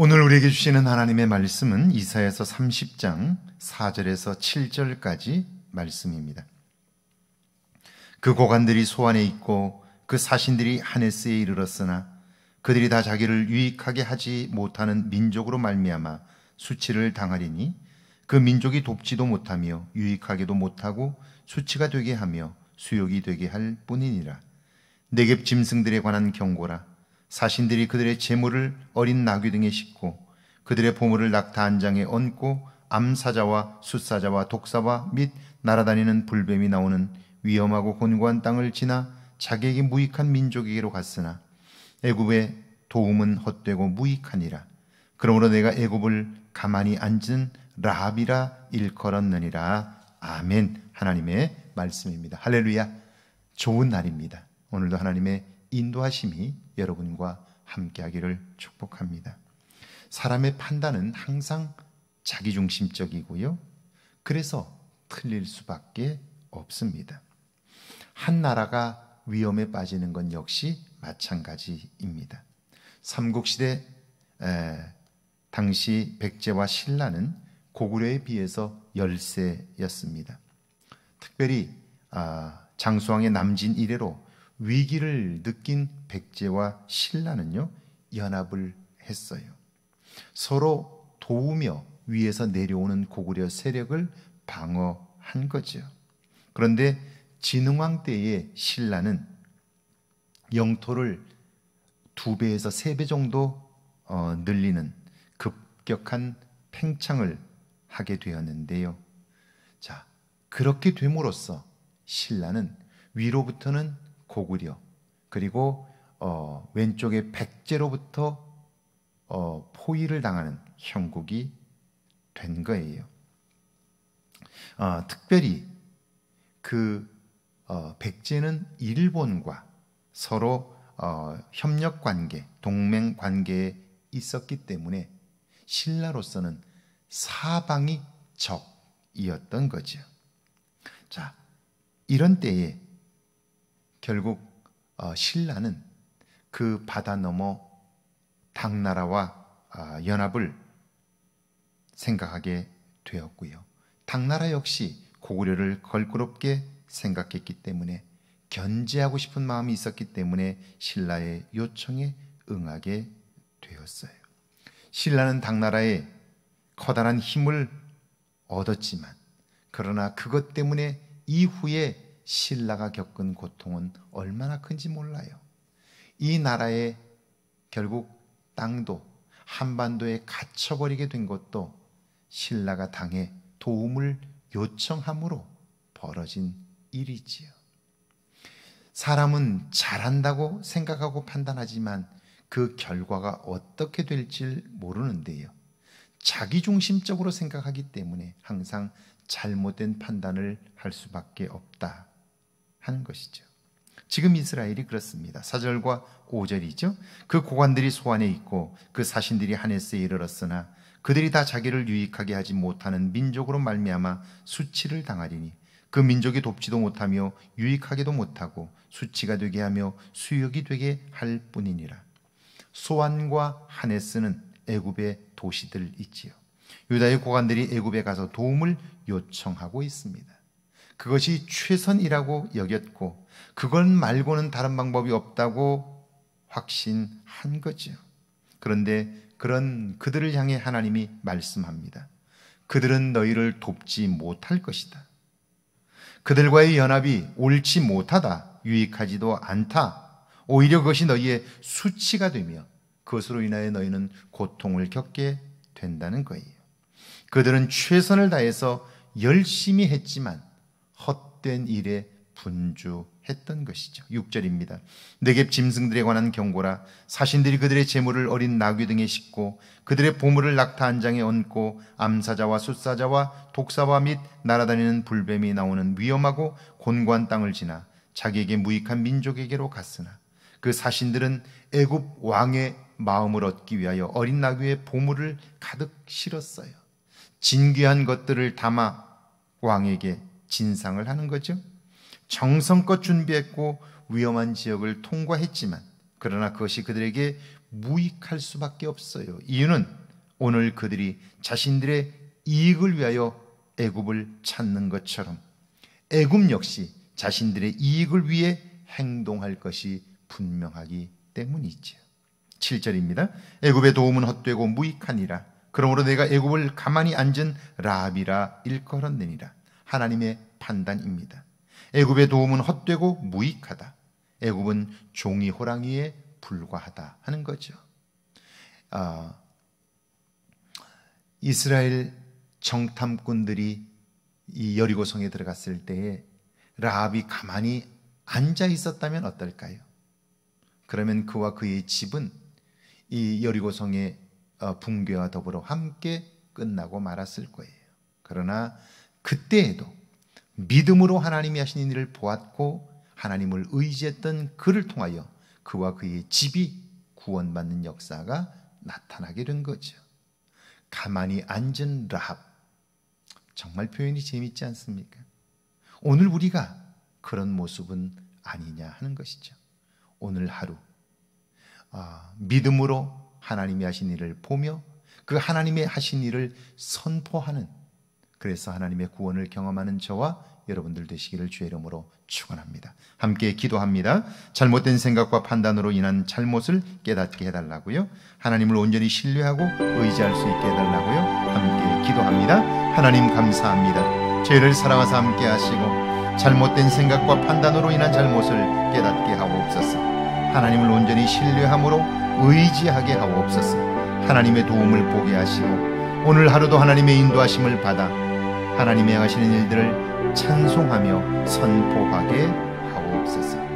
오늘 우리에게 주시는 하나님의 말씀은 이사야서 30장 4절에서 7절까지 말씀입니다. 그 고관들이 소안에 있고 그 사신들이 하네스에 이르렀으나 그들이 다 자기를 유익하게 하지 못하는 민족으로 말미암아 수치를 당하리니 그 민족이 돕지도 못하며 유익하게도 못하고 수치가 되게 하며 수욕이 되게 할 뿐이니라. 네겝 짐승들에 관한 경고라. 사신들이 그들의 재물을 어린 나귀 등에 싣고 그들의 보물을 낙타 한 장에 얹고 암사자와 숫사자와 독사와 및 날아다니는 불뱀이 나오는 위험하고 곤고한 땅을 지나 자기에게 무익한 민족에게로 갔으나 애굽의 도움은 헛되고 무익하니라. 그러므로 내가 애굽을 가만히 앉은 라합이라 일컬었느니라. 아멘. 하나님의 말씀입니다. 할렐루야. 좋은 날입니다. 오늘도 하나님의 인도하심이 여러분과 함께하기를 축복합니다. 사람의 판단은 항상 자기중심적이고요. 그래서 틀릴 수밖에 없습니다. 한 나라가 위험에 빠지는 건 역시 마찬가지입니다. 삼국시대 당시 백제와 신라는 고구려에 비해서 열세였습니다. 특별히 장수왕의 남진 이래로 위기를 느낀 백제와 신라는요, 연합을 했어요. 서로 도우며 위에서 내려오는 고구려 세력을 방어한 거죠. 그런데 진흥왕 때의 신라는 영토를 2배에서 3배 정도 늘리는 급격한 팽창을 하게 되었는데요. 자, 그렇게 됨으로써 신라는 위로부터는 고구려, 그리고 왼쪽에 백제로부터 포위를 당하는 형국이 된 거예요. 특별히 그 백제는 일본과 서로 협력 관계, 동맹 관계에 있었기 때문에 신라로서는 사방이 적이었던 거죠. 자, 이런 때에 결국 신라는 그 바다 너머 당나라와 연합을 생각하게 되었고요. 당나라 역시 고구려를 걸그럽게 생각했기 때문에 견제하고 싶은 마음이 있었기 때문에 신라의 요청에 응하게 되었어요. 신라는 당나라의 커다란 힘을 얻었지만, 그러나 그것 때문에 이후에 신라가 겪은 고통은 얼마나 큰지 몰라요. 이 나라의 결국 땅도 한반도에 갇혀버리게 된 것도 신라가 당해 도움을 요청함으로 벌어진 일이지요. 사람은 잘한다고 생각하고 판단하지만 그 결과가 어떻게 될지 모르는데요. 자기중심적으로 생각하기 때문에 항상 잘못된 판단을 할 수밖에 없다 하는 것이죠. 지금 이스라엘이 그렇습니다. 4절과 5절이죠. 그 고관들이 소안에 있고 그 사신들이 하네스에 이르렀으나 그들이 다 자기를 유익하게 하지 못하는 민족으로 말미암아 수치를 당하리니 그 민족이 돕지도 못하며 유익하게도 못하고 수치가 되게 하며 수욕이 되게 할 뿐이니라. 소안과 하네스는 애굽의 도시들이지요. 유다의 고관들이 애굽에 가서 도움을 요청하고 있습니다. 그것이 최선이라고 여겼고 그것 말고는 다른 방법이 없다고 확신한 거죠. 그런데 그런 그들을 향해 하나님이 말씀합니다. 그들은 너희를 돕지 못할 것이다. 그들과의 연합이 옳지 못하다, 유익하지도 않다. 오히려 그것이 너희의 수치가 되며 그것으로 인하여 너희는 고통을 겪게 된다는 거예요. 그들은 최선을 다해서 열심히 했지만 헛된 일에 분주했던 것이죠. 6절입니다. 네겝 짐승들에 관한 경고라. 사신들이 그들의 재물을 어린 나귀 등에 싣고 그들의 보물을 낙타 한 장에 얹고 암사자와 숫사자와 독사와 및 날아다니는 불뱀이 나오는 위험하고 곤고한 땅을 지나 자기에게 무익한 민족에게로 갔으나 그 사신들은 애굽 왕의 마음을 얻기 위하여 어린 나귀의 보물을 가득 실었어요. 진귀한 것들을 담아 왕에게 진상을 하는 거죠. 정성껏 준비했고 위험한 지역을 통과했지만 그러나 그것이 그들에게 무익할 수밖에 없어요. 이유는 오늘 그들이 자신들의 이익을 위하여 애굽을 찾는 것처럼 애굽 역시 자신들의 이익을 위해 행동할 것이 분명하기 때문이지요. 7절입니다. 애굽의 도움은 헛되고 무익하니라. 그러므로 내가 애굽을 가만히 앉은 라합이라 일컬었느니라. 하나님의 판단입니다. 애굽의 도움은 헛되고 무익하다. 애굽은 종이 호랑이에 불과하다 하는 거죠. 이스라엘 정탐꾼들이 이 여리고성에 들어갔을 때에 라합이 가만히 앉아 있었다면 어떨까요? 그러면 그와 그의 집은 이 여리고성의 붕괴와 더불어 함께 끝나고 말았을 거예요. 그러나 그때에도 믿음으로 하나님이 하신 일을 보았고 하나님을 의지했던 그를 통하여 그와 그의 집이 구원받는 역사가 나타나게 된 거죠. 가만히 앉은 라합, 정말 표현이 재밌지 않습니까? 오늘 우리가 그런 모습은 아니냐 하는 것이죠. 오늘 하루 믿음으로 하나님이 하신 일을 보며 그 하나님의 하신 일을 선포하는, 그래서 하나님의 구원을 경험하는 저와 여러분들 되시기를 주의 이름으로 축원합니다. 함께 기도합니다. 잘못된 생각과 판단으로 인한 잘못을 깨닫게 해달라고요. 하나님을 온전히 신뢰하고 의지할 수 있게 해달라고요. 함께 기도합니다. 하나님 감사합니다. 저희를 사랑하사 함께 하시고 잘못된 생각과 판단으로 인한 잘못을 깨닫게 하옵소서. 하나님을 온전히 신뢰함으로 의지하게 하옵소서. 하나님의 도움을 보게 하시고 오늘 하루도 하나님의 인도하심을 받아 하나님의 하시는 일들을 찬송하며 선포하게 하옵소서.